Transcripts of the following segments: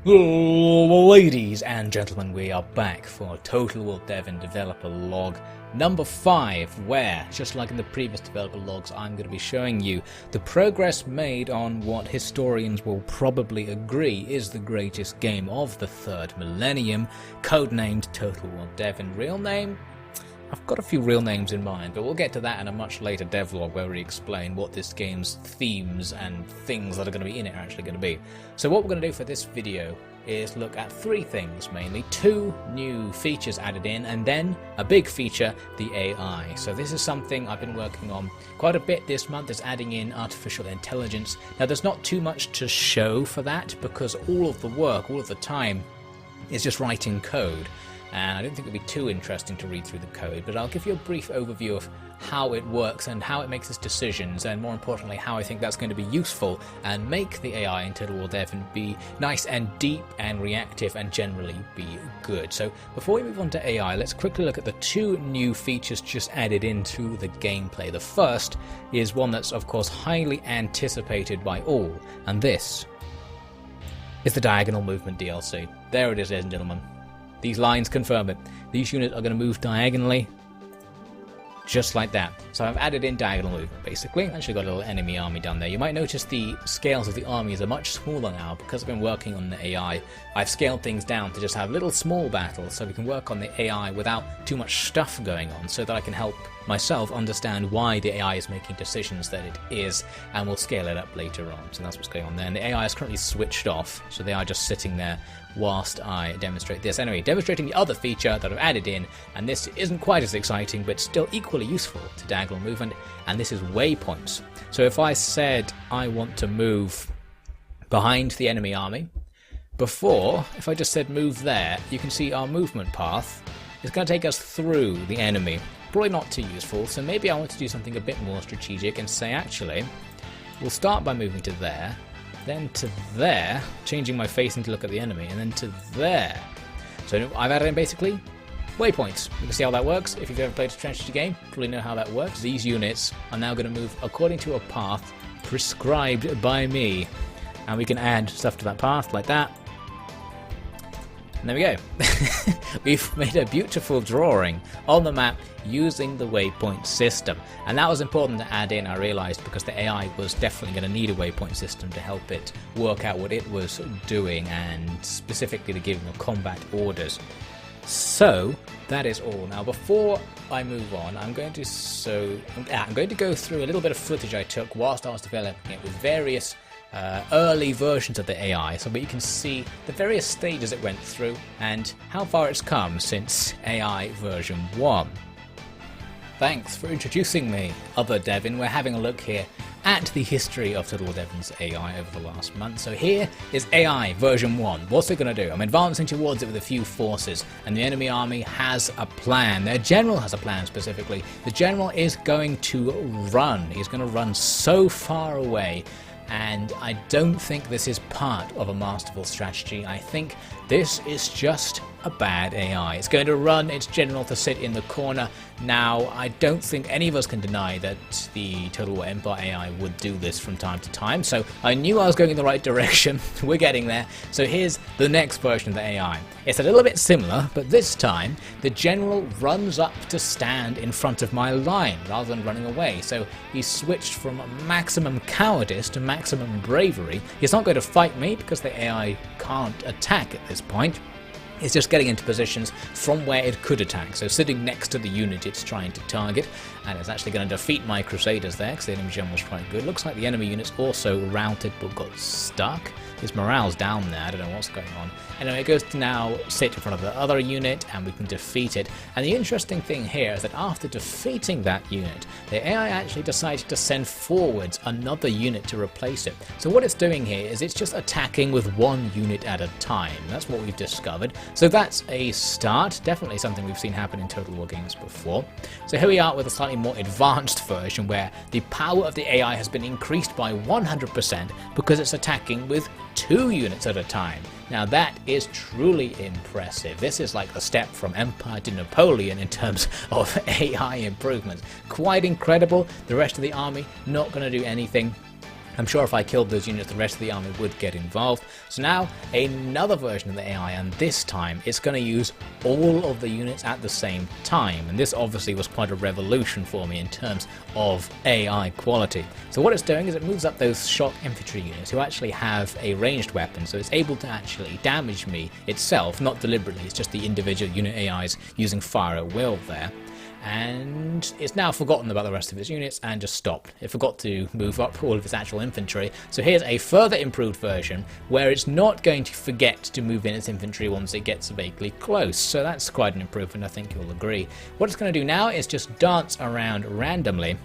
Ladies and gentlemen, we are back for Total War Devin Developer Log number 5, where, just like in the previous developer logs, I'm going to be showing you the progress made on what historians will probably agree is the greatest game of the 3rd millennium, codenamed Total War Devin. Real name? I've got a few real names in mind, but we'll get to that in a much later devlog where we explain what this game's themes and things that are going to be in it are actually going to be. So what we're going to do for this video is look at 3 things mainly. 2 new features added in, and then a big feature, the AI. So this is something I've been working on quite a bit this month, is adding in artificial intelligence. Now there's not too much to show for that because all of the work, all of the time is just writing code. And I don't think it'll be too interesting to read through the code, but I'll give you a brief overview of how it works and how it makes its decisions, and more importantly how I think that's going to be useful and make the AI in Total War Devin be nice and deep and reactive and generally be good. So before we move on to AI, let's quickly look at the 2 new features just added into the gameplay. The first is one that's of course highly anticipated by all, and this is the Diagonal Movement DLC. There it is, ladies and gentlemen. These lines confirm it. These units are going to move diagonally, just like that. So I've added in diagonal movement, basically. Actually got a little enemy army down there. You might notice the scales of the armies are much smaller now. Because I've been working on the AI, I've scaled things down to just have little small battles, so we can work on the AI without too much stuff going on, so that I can help myself understand why the AI is making decisions that it is, and we'll scale it up later on. So that's what's going on there. And the AI is currently switched off, so they are just sitting there whilst I demonstrate this. Anyway, demonstrating the other feature that I've added in, and this isn't quite as exciting but still equally useful to diagonal movement, and this is waypoints. So if I said I want to move behind the enemy army, before, if I just said move there, you can see our movement path is going to take us through the enemy. Probably not too useful, so maybe I want to do something a bit more strategic and say actually, we'll start by moving to there, then to there, changing my facing to look at the enemy, and then to there. So I've added in basically waypoints. You can see how that works. If you've ever played a strategy game, you probably know how that works. These units are now going to move according to a path prescribed by me, and we can add stuff to that path like that. And there we go. We've made a beautiful drawing on the map using the waypoint system. And that was important to add in, I realised, because the AI was definitely going to need a waypoint system to help it work out what it was doing, and specifically to give them combat orders. So that is all. Now before I move on, I'm going to go through a little bit of footage I took whilst I was developing it with various early versions of the AI, so that you can see the various stages it went through and how far it's come since AI version 1. Thanks for introducing me, other Devin. We're having a look here at the history of Total War Devin's AI over the last month. So here is AI version 1. What's it going to do? I'm advancing towards it with a few forces, and the enemy army has a plan. Their general has a plan specifically. The general is going to run. He's going to run so far away, and I don't think this is part of a masterful strategy. I think this is just a bad AI. It's going to run its general to sit in the corner. Now, I don't think any of us can deny that the Total War Empire AI would do this from time to time, so I knew I was going in the right direction. We're getting there. So here's the next version of the AI. It's a little bit similar, but this time the general runs up to stand in front of my line rather than running away. So he's switched from maximum cowardice to maximum bravery. He's not going to fight me because the AI can't attack at this point. It's just getting into positions from where it could attack, so sitting next to the unit it's trying to target, and it's actually going to defeat my Crusaders there because the enemy general was quite good. Looks like the enemy units also routed but got stuck. His morale's down there, I don't know what's going on. Anyway, it goes to now sit in front of the other unit and we can defeat it. And the interesting thing here is that after defeating that unit, the AI actually decided to send forwards another unit to replace it. So what it's doing here is it's just attacking with one unit at a time. That's what we've discovered. So that's a start, definitely something we've seen happen in Total War games before. So here we are with a slightly more advanced version where the power of the AI has been increased by 100% because it's attacking with 2 units at a time. Now that is truly impressive. This is like the step from Empire to Napoleon in terms of AI improvements. Quite incredible. The rest of the army not going to do anything. I'm sure if I killed those units, the rest of the army would get involved. So now, another version of the AI, and this time it's going to use all of the units at the same time. And this obviously was quite a revolution for me in terms of AI quality. So what it's doing is it moves up those shock infantry units who actually have a ranged weapon, so it's able to actually damage me itself, not deliberately, it's just the individual unit AIs using fire at will there. And it's now forgotten about the rest of its units and just stopped. It forgot to move up all of its actual infantry. So here's a further improved version where it's not going to forget to move in its infantry once it gets vaguely close. So that's quite an improvement, I think you'll agree. What it's going to do now is just dance around randomly.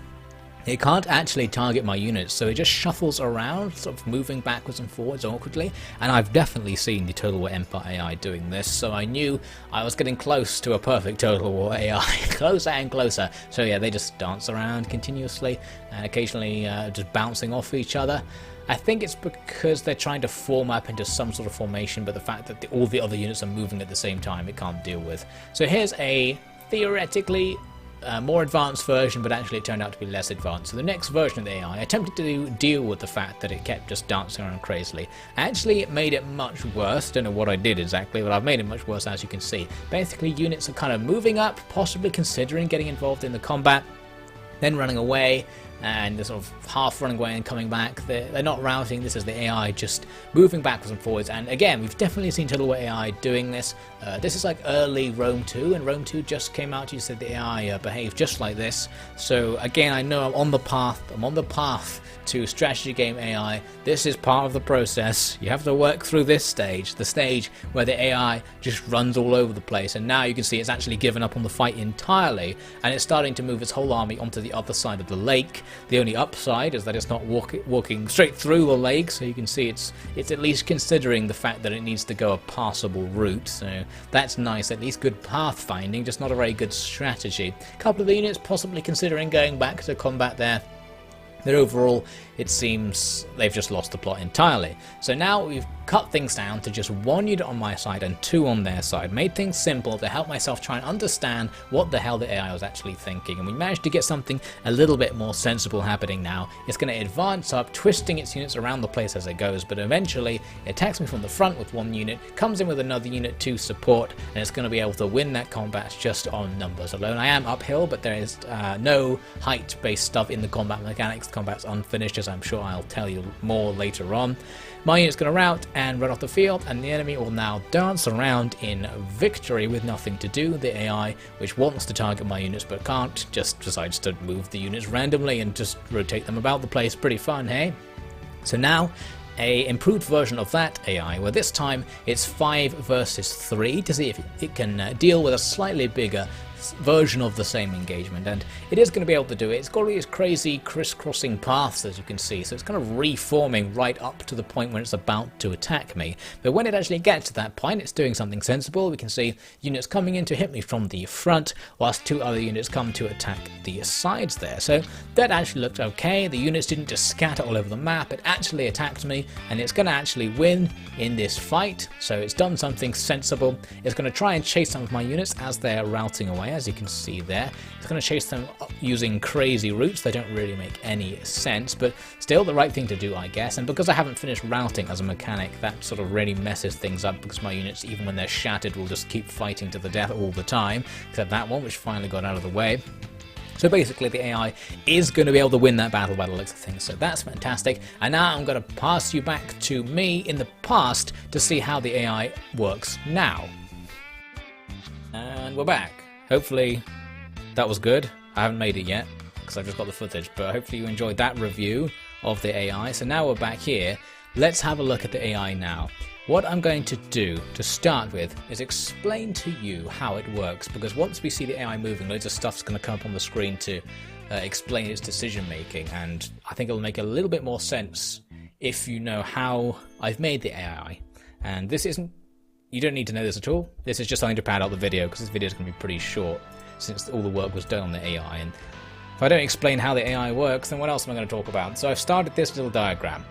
It can't actually target my units, so it just shuffles around, sort of moving backwards and forwards awkwardly, and I've definitely seen the Total War Empire AI doing this, so I knew I was getting close to a perfect Total War AI, closer and closer. So yeah, they just dance around continuously, and occasionally just bouncing off each other. I think it's because they're trying to form up into some sort of formation, but the fact that all the other units are moving at the same time, it can't deal with. So here's a theoretically more advanced version, but actually it turned out to be less advanced. So the next version of the AI attempted to deal with the fact that it kept just dancing around crazily. Actually, it made it much worse. Don't know what I did exactly, but I've made it much worse, as you can see. Basically, units are kind of moving up, possibly considering getting involved in the combat, then running away, and they're sort of half running away and coming back. They're not routing. This is the AI just moving backwards and forwards. And again, we've definitely seen Total War AI doing this. This is like early Rome 2, and Rome 2 just came out. You said the AI behaved just like this. So again, I know I'm on the path. I'm on the path to strategy game AI. This is part of the process. You have to work through this stage, the stage where the AI just runs all over the place. And now you can see it's actually given up on the fight entirely, and it's starting to move its whole army onto the other side of the lake. The only upside is that it's not walking straight through the lake, so you can see it's at least considering the fact that it needs to go a passable route. So that's nice, at least good pathfinding, just not a very good strategy. A couple of the units possibly considering going back to combat there. But overall, it seems they've just lost the plot entirely. So now we've cut things down to just one unit on my side and two on their side. Made things simple to help myself try and understand what the hell the AI was actually thinking. And we managed to get something a little bit more sensible happening now. It's going to advance up, twisting its units around the place as it goes. But eventually, it attacks me from the front with one unit, comes in with another unit to support, and it's going to be able to win that combat just on numbers alone. I am uphill, but there is no height-based stuff in the combat mechanics. The combat's unfinished, as I'm sure I'll tell you more later on. My unit's going to rout and run off the field, and the enemy will now dance around in victory with nothing to do. The AI, which wants to target my units but can't, just decides to move the units randomly and just rotate them about the place. Pretty fun, hey? So now, a improved version of that AI, where this time it's 5 versus 3 to see if it can deal with a slightly bigger version of the same engagement, and it is going to be able to do it. It's got all these crazy crisscrossing paths, as you can see, so it's kind of reforming right up to the point when it's about to attack me. But when it actually gets to that point, it's doing something sensible. We can see units coming in to hit me from the front, whilst 2 other units come to attack the sides there. So that actually looked okay. The units didn't just scatter all over the map, it actually attacked me, and it's going to actually win in this fight. So it's done something sensible. It's going to try and chase some of my units as they're routing away, as you can see there. It's going to chase them up using crazy routes. They don't really make any sense, but still the right thing to do, I guess. And because I haven't finished routing as a mechanic, that sort of really messes things up, because my units, even when they're shattered, will just keep fighting to the death all the time, except that one, which finally got out of the way. So basically the AI is going to be able to win that battle by the looks of things, so that's fantastic. And now I'm going to pass you back to me in the past to see how the AI works now. And we're back. Hopefully that was good. I haven't made it yet because I've just got the footage, but hopefully you enjoyed that review of the AI. So now we're back here. Let's have a look at the AI now. What I'm going to do to start with is explain to you how it works, because once we see the AI moving, loads of stuff's going to come up on the screen to explain its decision making, and I think it'll make a little bit more sense if you know how I've made the AI. And this isn't, you don't need to know this at all. This is just something to pad out the video, because this video is going to be pretty short since all the work was done on the AI. And if I don't explain how the AI works, then what else am I going to talk about? So I've started this little diagram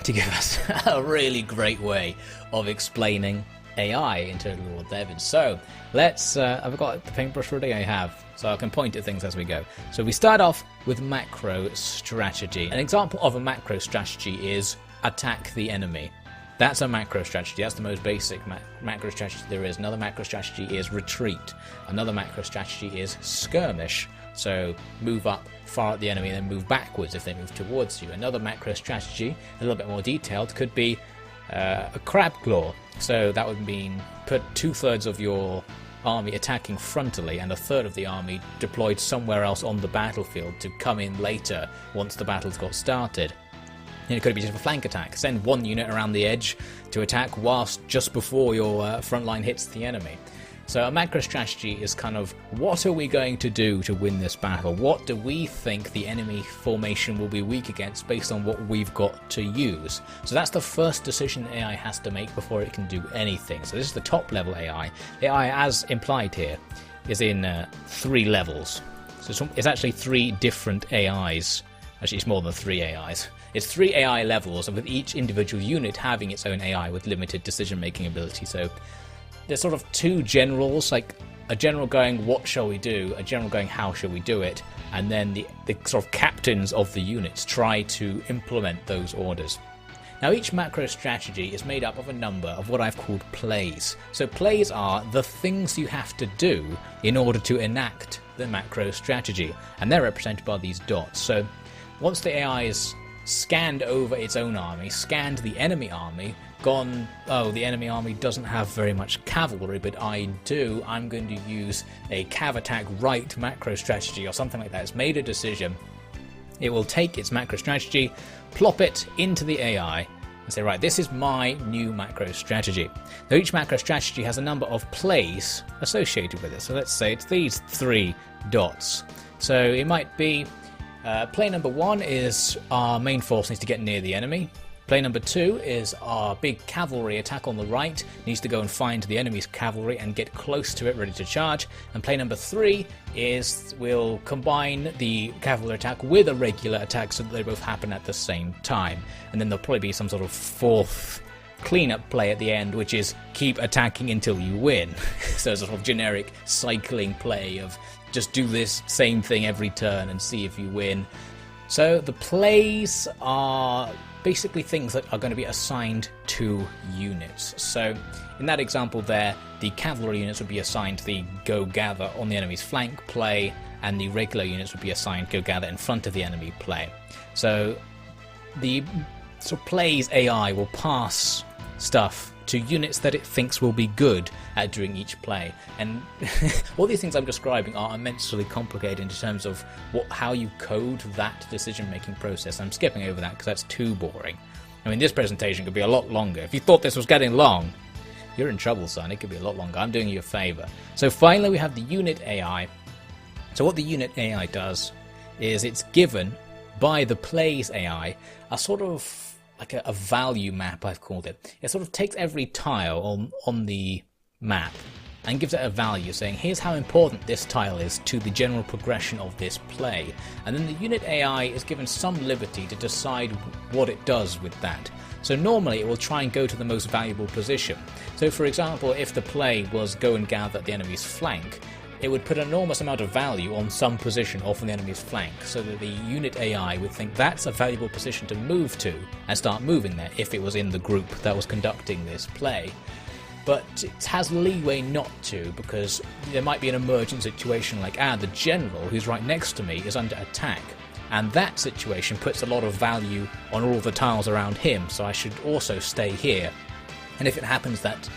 to give us a really great way of explaining AI in Total War Devin. So let's, I've got the paintbrush ready, I have, so I can point at things as we go. So we start off with macro strategy. An example of a macro strategy is attack the enemy. That's a macro strategy. That's the most basic macro strategy there is. Another macro strategy is retreat. Another macro strategy is skirmish. So move up far at the enemy and then move backwards if they move towards you. Another macro strategy, a little bit more detailed, could be a crab claw. So that would mean put 2/3 of your army attacking frontally and 1/3 of the army deployed somewhere else on the battlefield to come in later once the battle's got started. And it could be just a flank attack. Send one unit around the edge to attack whilst just before your front line hits the enemy. So a macro strategy is kind of, what are we going to do to win this battle? What do we think the enemy formation will be weak against based on what we've got to use? So that's the first decision AI has to make before it can do anything. So this is the top level AI. AI, as implied here, is in 3 levels. So it's actually 3 different AIs. Actually, it's more than 3 AIs. It's 3 AI levels, and with each individual unit having its own AI with limited decision-making ability. So there's sort of 2 generals, like a general going, what shall we do? A general going, how shall we do it? And then the sort of captains of the units try to implement those orders. Now each macro strategy is made up of a number of what I've called plays. So plays are the things you have to do in order to enact the macro strategy, and they're represented by these dots. So once the AI is scanned over its own army, scanned the enemy army, gone, oh, the enemy army doesn't have very much cavalry, but I do, I'm going to use a cav attack right macro strategy or something like that. It's made a decision. It will take its macro strategy, plop it into the AI, and say, right, this is my new macro strategy. Now each macro strategy has a number of plays associated with it. So let's say it's these 3 dots. So it might be play number 1 is our main force needs to get near the enemy. Play number 2 is our big cavalry attack on the right, needs to go and find the enemy's cavalry and get close to it, ready to charge. And play number 3 is we'll combine the cavalry attack with a regular attack so that they both happen at the same time. And then there'll probably be some sort of 4th cleanup play at the end, which is keep attacking until you win. So it's a sort of generic cycling play of just do this same thing every turn and see if you win. So the plays are basically things that are going to be assigned to units. So in that example there, the cavalry units would be assigned the go gather on the enemy's flank play, and the regular units would be assigned go gather in front of the enemy play. So the sort of plays AI will pass stuff to units that it thinks will be good at doing each play. And all these things I'm describing are immensely complicated in terms of how you code that decision-making process. I'm skipping over that because that's too boring. I mean, this presentation could be a lot longer. If you thought this was getting long, you're in trouble, son. It could be a lot longer. I'm doing you a favor. So finally, we have the unit AI. So what the unit AI does is it's given by the plays AI a sort of like a value map, I've called it. It sort of takes every tile on the map and gives it a value, saying here's how important this tile is to the general progression of this play. And then the unit AI is given some liberty to decide what it does with that. So normally it will try and go to the most valuable position. So for example, if the play was go and gather at the enemy's flank, it would put an enormous amount of value on some position off on the enemy's flank, so that the unit AI would think that's a valuable position to move to and start moving there if it was in the group that was conducting this play. But it has leeway not to, because there might be an emergent situation like, the general who's right next to me is under attack, and that situation puts a lot of value on all the tiles around him, so I should also stay here. And if it happens that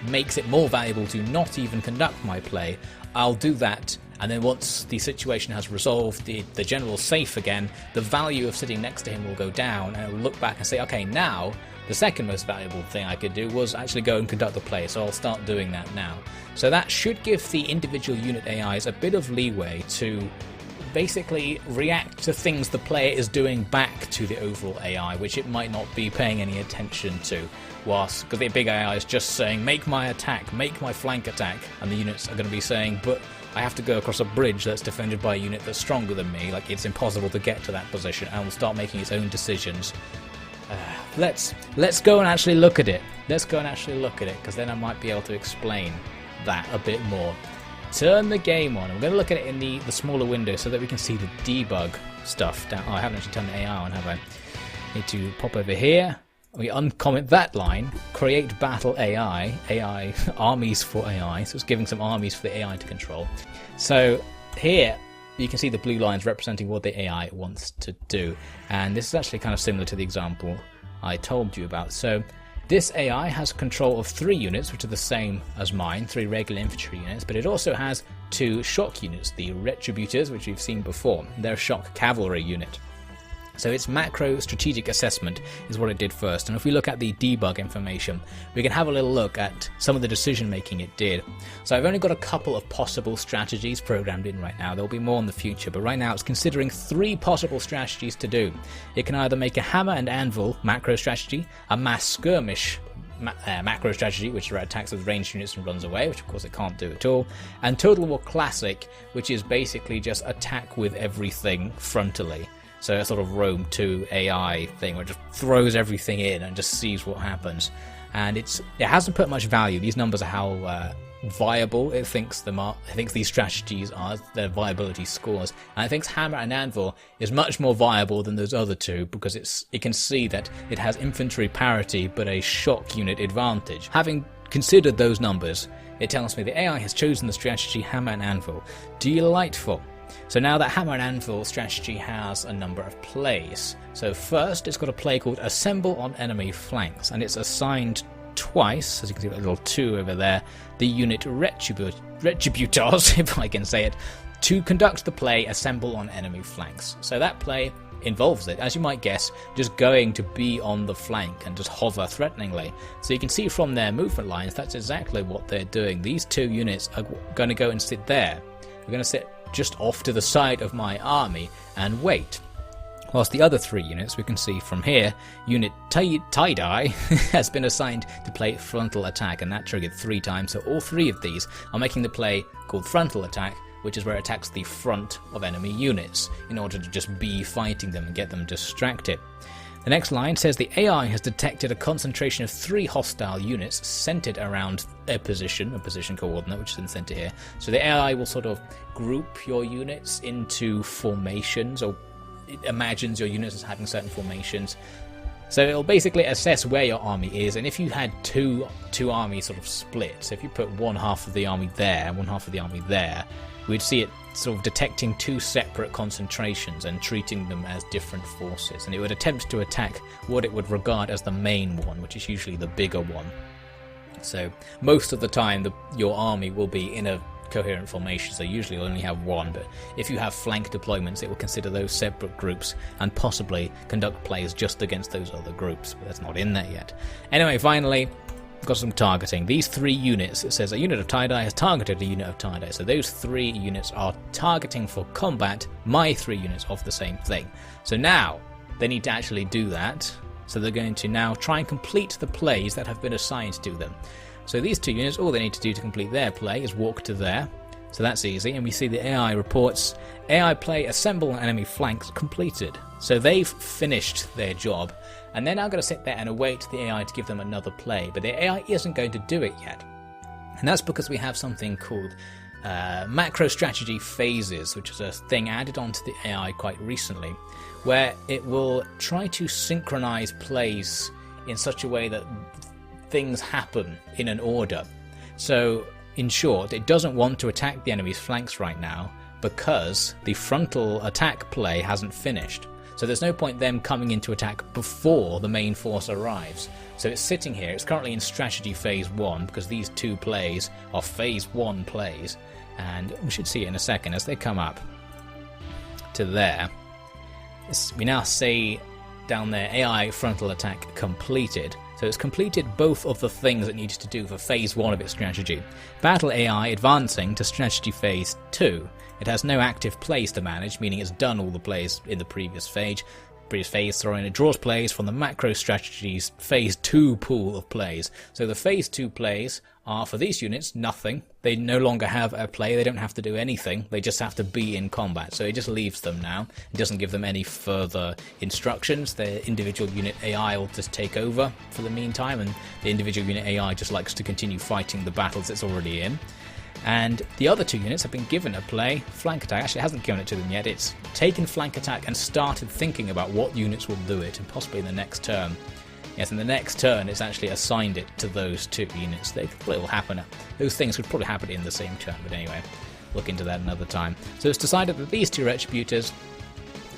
makes it more valuable to not even conduct my play, I'll do that, and then once the situation has resolved, the general's safe again, the value of sitting next to him will go down, and I'll look back and say, okay, now the second most valuable thing I could do was actually go and conduct the play, so I'll start doing that now. So that should give the individual unit AIs a bit of leeway to basically react to things the player is doing back to the overall AI, which it might not be paying any attention to. Because the big AI is just saying, make my attack, make my flank attack, and the units are going to be saying, but I have to go across a bridge that's defended by a unit that's stronger than me, like it's impossible to get to that position, and will start making its own decisions. let's go and actually look at it. Let's go and actually look at it, because then I might be able to explain that a bit more. Turn the game on. I'm going to look at it in the smaller window so that we can see the debug stuff down. Oh, I haven't actually turned the AI on, have I? Need to pop over here. We uncomment that line. Create battle AI armies for AI. So it's giving some armies for the AI to control. So here you can see the blue lines representing what the AI wants to do. And this is actually kind of similar to the example I told you about. So this AI has control of 3 units, which are the same as mine, 3 regular infantry units, but it also has 2 shock units, the Retributors, which we've seen before. They're a shock cavalry unit. So its macro strategic assessment is what it did first, and if we look at the debug information, we can have a little look at some of the decision making it did. So I've only got a couple of possible strategies programmed in right now. There'll be more in the future, but right now it's considering 3 possible strategies to do. It can either make a hammer and anvil macro strategy, a mass skirmish macro strategy, which attacks with ranged units and runs away, which of course it can't do at all, and Total War Classic, which is basically just attack with everything frontally. So a sort of Rome 2 AI thing where it just throws everything in and just sees what happens. And it hasn't put much value. These numbers are how viable it thinks them are. It thinks these strategies are, their viability scores. And it thinks Hammer and Anvil is much more viable than those other 2 because it can see that it has infantry parity but a shock unit advantage. Having considered those numbers, it tells me the AI has chosen the strategy Hammer and Anvil. Delightful. So now that Hammer and Anvil strategy has a number of plays. So first it's got a play called Assemble on Enemy Flanks, and it's assigned twice, as you can see that little 2 over there, the unit Retributors, if I can say it, to conduct the play Assemble on Enemy Flanks. So that play involves it, as you might guess, just going to be on the flank and just hover threateningly. So you can see from their movement lines that's exactly what they're doing. These 2 units are going to go and sit there. We're going to sit just off to the side of my army and wait. Whilst the other 3 units we can see from here, unit Tie-Dye has been assigned to play frontal attack, and that triggered 3 times, so all 3 of these are making the play called frontal attack, which is where it attacks the front of enemy units in order to just be fighting them and get them distracted. The next line says the AI has detected a concentration of 3 hostile units centered around a position coordinate, which is in the center here. So the AI will sort of group your units into formations, or it imagines your units as having certain formations. So it'll basically assess where your army is, and if you had two armies sort of split, so if you put one half of the army there and one half of the army there, we'd see it sort of detecting 2 separate concentrations and treating them as different forces, and it would attempt to attack what it would regard as the main one, which is usually the bigger one. So most of the time your army will be in a coherent formation, so usually you'll only have 1, but if you have flank deployments it will consider those separate groups and possibly conduct plays just against those other groups, but that's not in there yet. Anyway, finally, got some targeting. These 3 units, it says a unit of tie-dye has targeted a unit of tie-dye, so those 3 units are targeting for combat my 3 units of the same thing. So now they need to actually do that, so they're going to now try and complete the plays that have been assigned to them. So these 2 units, all they need to do to complete their play is walk to there, so that's easy, and we see the AI reports AI play Assemble on Enemy Flanks completed. So they've finished their job, and they're now going to sit there and await the AI to give them another play, but the AI isn't going to do it yet. And that's because we have something called macro strategy phases, which is a thing added onto the AI quite recently, where it will try to synchronize plays in such a way that things happen in an order. So in short, it doesn't want to attack the enemy's flanks right now because the frontal attack play hasn't finished. So there's no point them coming in to attack before the main force arrives. So it's sitting here, it's currently in strategy phase 1 because these 2 plays are phase 1 plays, and we should see it in a second as they come up to there. We now see down there AI frontal attack completed. So it's completed both of the things it needs to do for phase 1 of its strategy. Battle AI advancing to strategy phase 2. It has no active plays to manage, meaning it's done all the plays in the previous phase, previous phase throwing, it draws plays from the macro strategies phase 2 pool of plays. So the phase 2 plays are, for these units, nothing. They no longer have a play, they don't have to do anything, they just have to be in combat. So it just leaves them now. It doesn't give them any further instructions. Their individual unit AI will just take over for the meantime, and the individual unit AI just likes to continue fighting the battles it's already in. And the other 2 units have been given a play, flank attack. Actually, it hasn't given it to them yet. It's taken flank attack and started thinking about what units will do it, and possibly in the next turn. Yes, in the next turn, it's actually assigned it to those 2 units. It will happen. Those things could probably happen in the same turn, but anyway, look into that another time. So it's decided that these 2 Retributors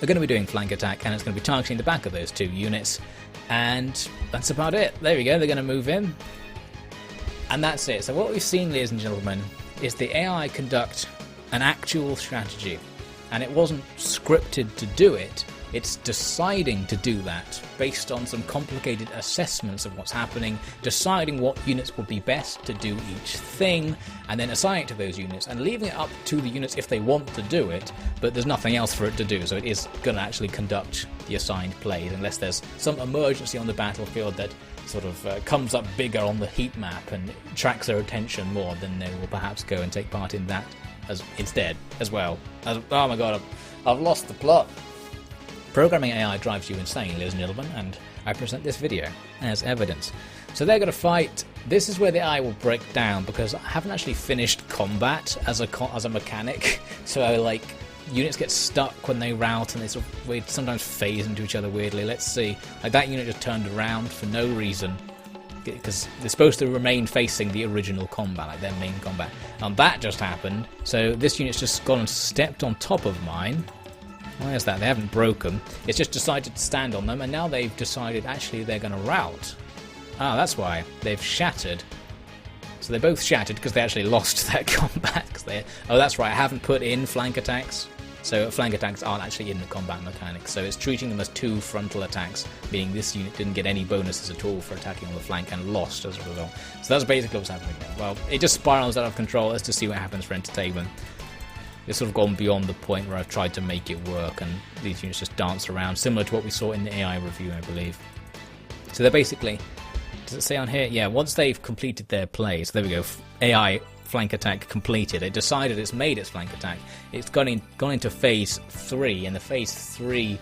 are going to be doing flank attack, and it's going to be targeting the back of those 2 units. And that's about it. There we go, they're going to move in. And that's it. So what we've seen, ladies and gentlemen, is the AI conduct an actual strategy, and it wasn't scripted to do it. It's deciding to do that based on some complicated assessments of what's happening, deciding what units would be best to do each thing, and then assigning it to those units and leaving it up to the units if they want to do it, but there's nothing else for it to do. So it is going to actually conduct the assigned plays unless there's some emergency on the battlefield that sort of comes up bigger on the heat map and attracts their attention more, then they will perhaps go and take part in that instead as well. Oh my god, I've lost the plot. Programming AI drives you insane, ladies and gentlemen, and I present this video as evidence. So they're going to fight. This is where the AI will break down, because I haven't actually finished combat as a mechanic. So like, units get stuck when they route, and they sometimes phase into each other weirdly. Let's see. Like, that unit just turned around for no reason, because they're supposed to remain facing the original combat, like their main combat. And that just happened. So this unit's just gone and stepped on top of mine. Why is that? They haven't broken. It's just decided to stand on them, and now they've decided actually they're going to rout. Ah, that's why. They've shattered. So they both shattered because they actually lost that combat. Oh, that's right. I haven't put in flank attacks. So flank attacks aren't actually in the combat mechanics. So it's treating them as 2 frontal attacks, meaning this unit didn't get any bonuses at all for attacking on the flank and lost as a result. So that's basically what's happening now. Well, it just spirals out of control. Let's just see what happens for entertainment. It's sort of gone beyond the point where I've tried to make it work, and these units just dance around, similar to what we saw in the AI review, I believe. So they're basically, does it say on here? Yeah, once they've completed their plays, there we go, AI flank attack completed. It decided it's made its flank attack. It's gone into phase 3, and the phase 3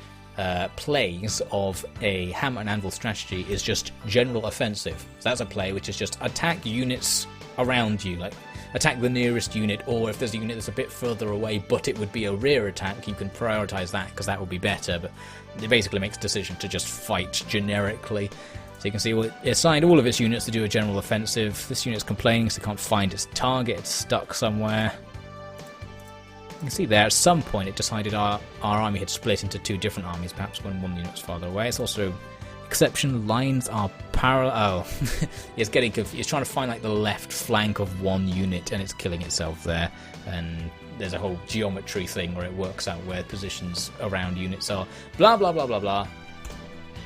plays of a hammer and anvil strategy is just general offensive. So that's a play which is just attack units around you, like attack the nearest unit, or if there's a unit that's a bit further away but it would be a rear attack, you can prioritize that because that would be better. But it basically makes a decision to just fight generically. So you can see it assigned all of its units to do a general offensive. This unit's complaining because it can't find its target, it's stuck somewhere. You can see there at some point it decided our army had split into 2 different armies, perhaps when one unit was farther away. It's also exception lines are parallel. Oh, it's getting confused. It's trying to find like the left flank of one unit, and it's killing itself there. And there's a whole geometry thing where it works out where positions around units are. Blah blah blah blah blah.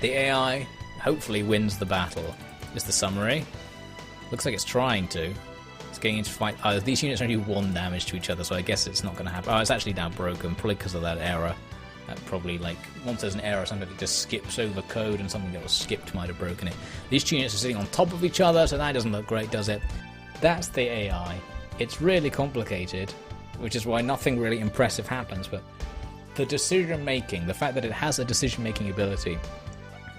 The AI hopefully wins the battle. Is the summary. Looks like it's trying to. It's getting into fight. Oh, these units only do 1 damage to each other, so I guess it's not going to happen. Oh, it's actually now broken, probably because of that error. That probably, like, once there's an error, something that just skips over code, and something that was skipped might have broken it. These units are sitting on top of each other, so that doesn't look great, does it? That's the AI. It's really complicated, which is why nothing really impressive happens, but the decision making, the fact that it has a decision making ability,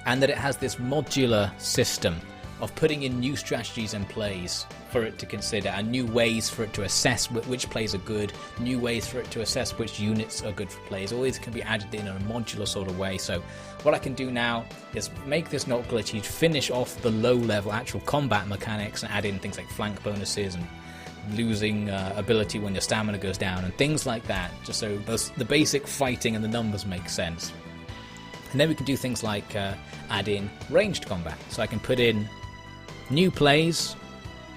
and that it has this modular system of putting in new strategies and plays for it to consider, and new ways for it to assess which plays are good, new ways for it to assess which units are good for plays. All these can be added in a modular sort of way. So what I can do now is make this not glitchy, finish off the low level actual combat mechanics, and add in things like flank bonuses and losing ability when your stamina goes down and things like that, just so the basic fighting and the numbers make sense. And then we can do things like add in ranged combat. So I can put in new plays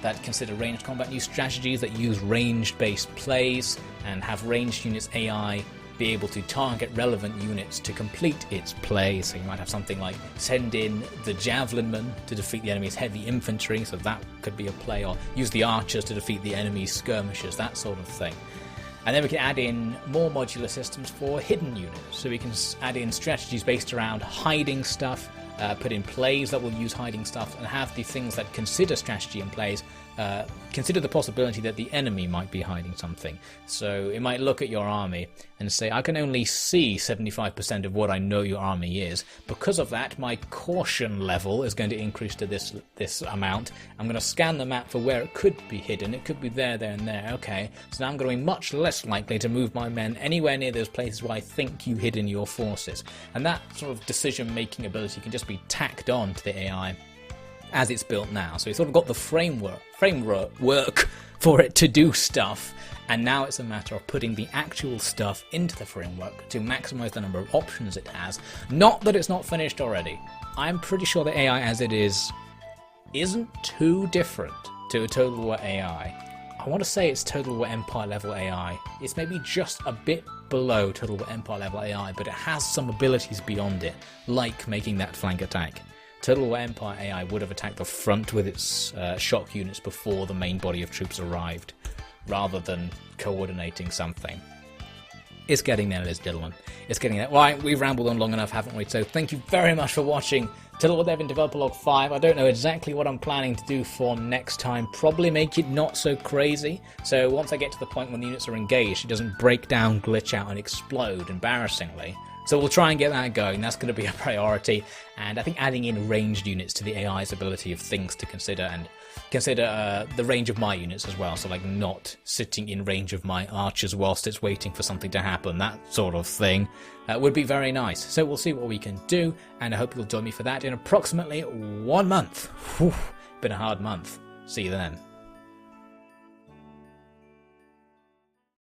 that consider ranged combat, new strategies that use ranged-based plays, and have ranged units AI be able to target relevant units to complete its play. So you might have something like send in the javelinmen to defeat the enemy's heavy infantry, so that could be a play, or use the archers to defeat the enemy's skirmishers, that sort of thing. And then we can add in more modular systems for hidden units. So we can add in strategies based around hiding stuff, put in plays that will use hiding stuff, and have the things that consider strategy in plays consider the possibility that the enemy might be hiding something. So it might look at your army and say, I can only see 75% of what I know your army is. Because of that, my caution level is going to increase to this amount. I'm going to scan the map for where it could be hidden. It could be there, there, and there. Okay, so now I'm going to be much less likely to move my men anywhere near those places where I think you hid in your forces. And that sort of decision-making ability can just be tacked on to the AI as it's built now. So it's sort of got the framework for it to do stuff, and now it's a matter of putting the actual stuff into the framework to maximize the number of options it has. Not that it's not finished already. I'm pretty sure the AI as it is isn't too different to a Total War AI. I want to say it's Total War Empire level AI. It's maybe just a bit below Total War Empire level AI, but it has some abilities beyond it, like making that flank attack. Total War Empire AI would have attacked the front with its shock units before the main body of troops arrived, rather than coordinating something. It's getting there, ladies and gentlemen. It's getting there. Right, we've rambled on long enough, haven't we? So thank you very much for watching Total War Devin Developer Log 5. I don't know exactly what I'm planning to do for next time. Probably make it not so crazy. So once I get to the point when the units are engaged, it doesn't break down, glitch out, and explode embarrassingly. So we'll try and get that going. That's going to be a priority. And I think adding in ranged units to the AI's ability of things to consider, and consider the range of my units as well. So like not sitting in range of my archers whilst it's waiting for something to happen. That sort of thing would be very nice. So we'll see what we can do. And I hope you'll join me for that in approximately 1 month. Whew, been a hard month. See you then.